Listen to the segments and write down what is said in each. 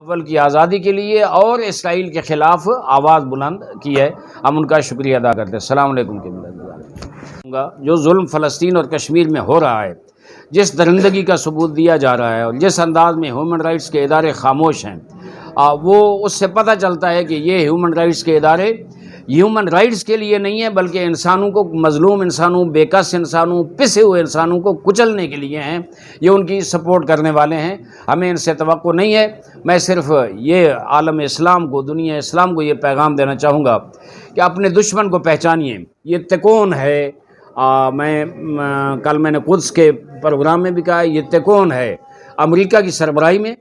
اول کی آزادی کے لیے اور اسرائیل کے خلاف آواز بلند کی ہے، ہم ان کا شکریہ ادا کرتے ہیں۔ السلام علیکم جو ظلم فلسطین اور کشمیر میں ہو رہا ہے، جس درندگی کا ثبوت دیا جا رہا ہے اور جس انداز میں ہیومن رائٹس کے ادارے خاموش ہیں، وہ اس سے پتہ چلتا ہے کہ یہ ہیومن رائٹس کے ادارے ہیومن رائٹس کے لیے نہیں ہیں، بلکہ انسانوں کو، مظلوم انسانوں، بےکس انسانوں، پسے ہوئے انسانوں کو کچلنے کے لیے ہیں۔ یہ ان کی سپورٹ کرنے والے ہیں، ہمیں ان سے توقع نہیں ہے۔ میں صرف یہ عالم اسلام کو، دنیا اسلام کو یہ پیغام دینا چاہوں گا کہ اپنے دشمن کو پہچانیے۔ یہ تکون ہے، کل میں نے قدس کے پروگرام میں بھی کہا، یہ تکون ہے امریکہ کی سربراہی میں،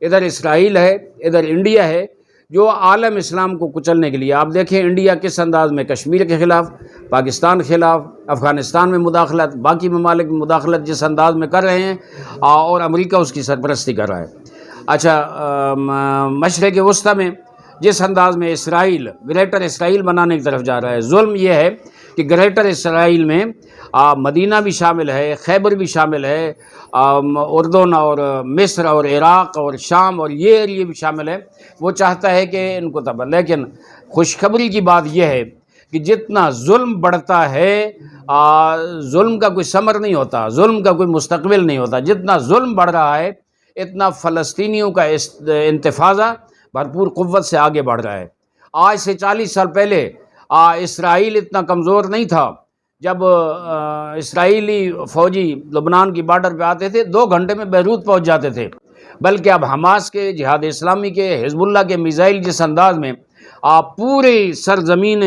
ادھر اسرائیل ہے، ادھر انڈیا ہے، جو عالم اسلام کو کچلنے کے لیے۔ آپ دیکھیں انڈیا کس انداز میں کشمیر کے خلاف، پاکستان کے خلاف، افغانستان میں مداخلت، باقی ممالک میں مداخلت جس انداز میں کر رہے ہیں، اور امریکہ اس کی سرپرستی کر رہا ہے۔ اچھا، مشرق وسطیٰ میں جس انداز میں اسرائیل گریٹر اسرائیل بنانے کی طرف جا رہا ہے، ظلم یہ ہے کہ گریٹر اسرائیل میں مدینہ بھی شامل ہے، خیبر بھی شامل ہے، اردن اور مصر اور عراق اور شام اور یہ ایریے بھی شامل ہے۔ وہ چاہتا ہے کہ ان کو تباہ، لیکن خوشخبری کی بات یہ ہے کہ جتنا ظلم بڑھتا ہے، ظلم کا کوئی ثمر نہیں ہوتا، ظلم کا کوئی مستقبل نہیں ہوتا۔ جتنا ظلم بڑھ رہا ہے، اتنا فلسطینیوں کا انتفاضہ بھرپور قوت سے آگے بڑھ رہا ہے۔ آج سے 40 سال پہلے اسرائیل اتنا کمزور نہیں تھا۔ جب اسرائیلی فوجی لبنان کی بارڈر پہ آتے تھے 2 گھنٹے میں بیروت پہنچ جاتے تھے، بلکہ اب حماس کے، جہاد اسلامی کے، حزب اللہ کے میزائل جس انداز میں پوری سرزمین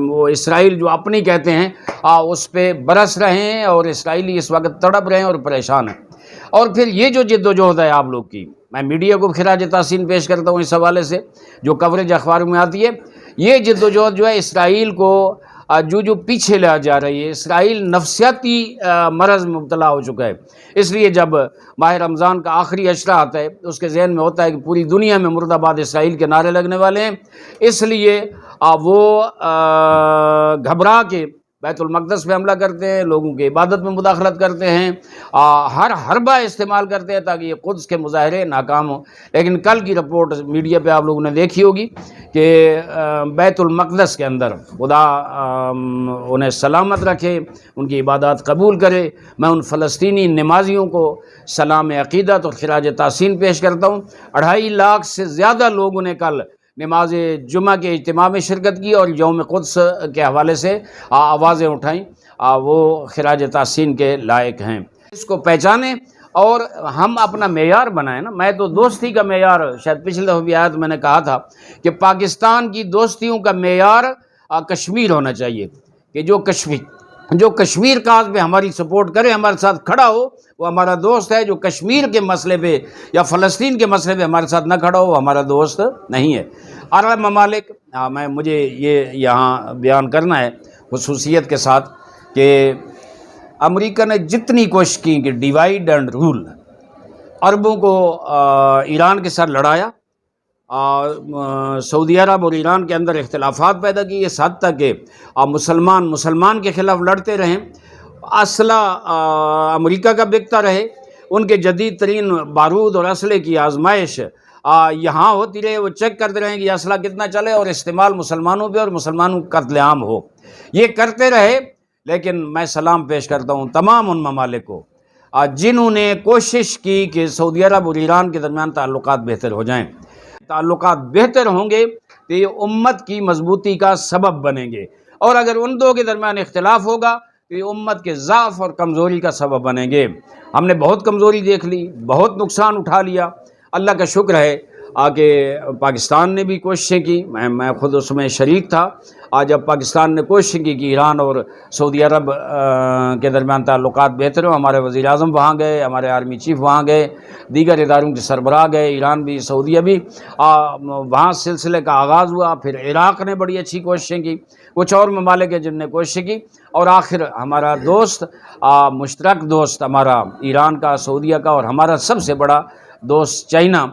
وہ اسرائیل جو اپنی کہتے ہیں اس پہ برس رہے ہیں، اور اسرائیلی اس وقت تڑپ رہے ہیں اور پریشان ہیں۔ اور پھر یہ جو جد و جہد ہے آپ لوگ کی، میں میڈیا کو خراج تحسین پیش کرتا ہوں اس حوالے سے، جو کوریج اخباروں میں آتی ہے، یہ جد و جہد جو ہے اسرائیل کو جو پیچھے لے جا رہی ہے۔ اسرائیل نفسیاتی مرض میں مبتلا ہو چکا ہے، اس لیے جب ماہ رمضان کا آخری عشرہ آتا ہے اس کے ذہن میں ہوتا ہے کہ پوری دنیا میں مرد آباد اسرائیل کے نعرے لگنے والے ہیں، اس لیے وہ گھبرا کے بیت المقدس پہ حملہ کرتے ہیں، لوگوں کی عبادت میں مداخلت کرتے ہیں، ہر حربہ استعمال کرتے ہیں تاکہ یہ قدس کے مظاہرے ناکام ہوں۔ لیکن کل کی رپورٹ میڈیا پہ آپ لوگوں نے دیکھی ہوگی کہ بیت المقدس کے اندر خدا انہیں سلامت رکھے، ان کی عبادات قبول کرے۔ میں ان فلسطینی نمازیوں کو سلام عقیدت اور خراج تحسین پیش کرتا ہوں۔ 2.5 لاکھ سے زیادہ لوگوں نے کل نماز جمعہ کے اجتماع میں شرکت کی اور یوم قدس کے حوالے سے آوازیں اٹھائیں، وہ خراج تحسین کے لائق ہیں۔ اس کو پہچانیں اور ہم اپنا معیار بنائیں نا۔ میں تو دوستی کا معیار، شاید پچھلے دفعہ بھی آیت میں نے کہا تھا کہ پاکستان کی دوستیوں کا معیار کشمیر ہونا چاہیے، کہ جو کشمیر کاز پہ ہماری سپورٹ کرے، ہمارے ساتھ کھڑا ہو، وہ ہمارا دوست ہے۔ جو کشمیر کے مسئلے پہ یا فلسطین کے مسئلے پہ ہمارے ساتھ نہ کھڑا ہو، وہ ہمارا دوست نہیں ہے۔ عرب ممالک، مجھے یہ یہاں بیان کرنا ہے خصوصیت کے ساتھ کہ امریکہ نے جتنی کوشش کی کہ ڈیوائیڈ اینڈ رول، عربوں کو ایران کے ساتھ لڑایا، سعودی عرب اور ایران کے اندر اختلافات پیدا کی، اس حد تک کہ مسلمان کے خلاف لڑتے رہیں، اسلحہ امریکہ کا بکتا رہے، ان کے جدید ترین بارود اور اسلحے کی آزمائش یہاں ہوتی رہے، وہ چیک کرتے رہیں کہ یہ اسلحہ کتنا چلے اور استعمال مسلمانوں پہ اور مسلمانوں کا قتل عام ہو، یہ کرتے رہے۔ لیکن میں سلام پیش کرتا ہوں تمام ان ممالک کو جنہوں نے کوشش کی کہ سعودی عرب اور ایران کے درمیان تعلقات بہتر ہو جائیں۔ تعلقات بہتر ہوں گے تو یہ امت کی مضبوطی کا سبب بنیں گے، اور اگر ان دو کے درمیان اختلاف ہوگا تو یہ امت کے ضعف اور کمزوری کا سبب بنیں گے۔ ہم نے بہت کمزوری دیکھ لی، بہت نقصان اٹھا لیا۔ اللہ کا شکر ہے کہ پاکستان نے بھی کوششیں کی، میں خود اس میں شریک تھا۔ آج جب پاکستان نے کوشش کی کہ ایران اور سعودی عرب کے درمیان تعلقات بہتر ہوں، ہمارے وزیر اعظم وہاں گئے، ہمارے آرمی چیف وہاں گئے، دیگر اداروں کے سربراہ گئے، ایران بھی، سعودیہ بھی، وہاں سلسلے کا آغاز ہوا۔ پھر عراق نے بڑی اچھی کوششیں کی، کچھ اور ممالک ہیں جن نے کوششیں کی، اور آخر ہمارا دوست، مشترک دوست ہمارا ایران کا، سعودیہ کا، اور ہمارا سب سے بڑا دوست چائنا،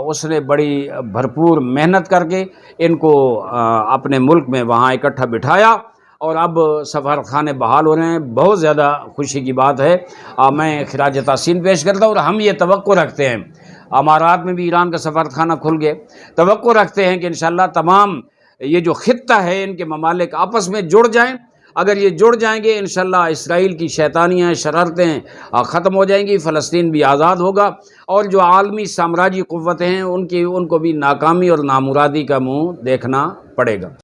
اس نے بڑی بھرپور محنت کر کے ان کو اپنے ملک میں وہاں اکٹھا بٹھایا، اور اب سفارتخانے بحال ہو رہے ہیں۔ بہت زیادہ خوشی کی بات ہے۔ میں خراج تحسین پیش کرتا ہوں، اور ہم یہ توقع رکھتے ہیں امارات میں بھی ایران کا سفارتخانہ کھل گئے. توقع رکھتے ہیں کہ انشاءاللہ تمام یہ جو خطہ ہے ان کے ممالک آپس میں جڑ جائیں. اگر یہ جڑ جائیں گے انشاءاللہ اسرائیل کی شیطانیاں شرارتیں ختم ہو جائیں گی، فلسطین بھی آزاد ہوگا، اور جو عالمی سامراجی قوتیں ہیں ان کو بھی ناکامی اور نامرادی کا منہ دیکھنا پڑے گا.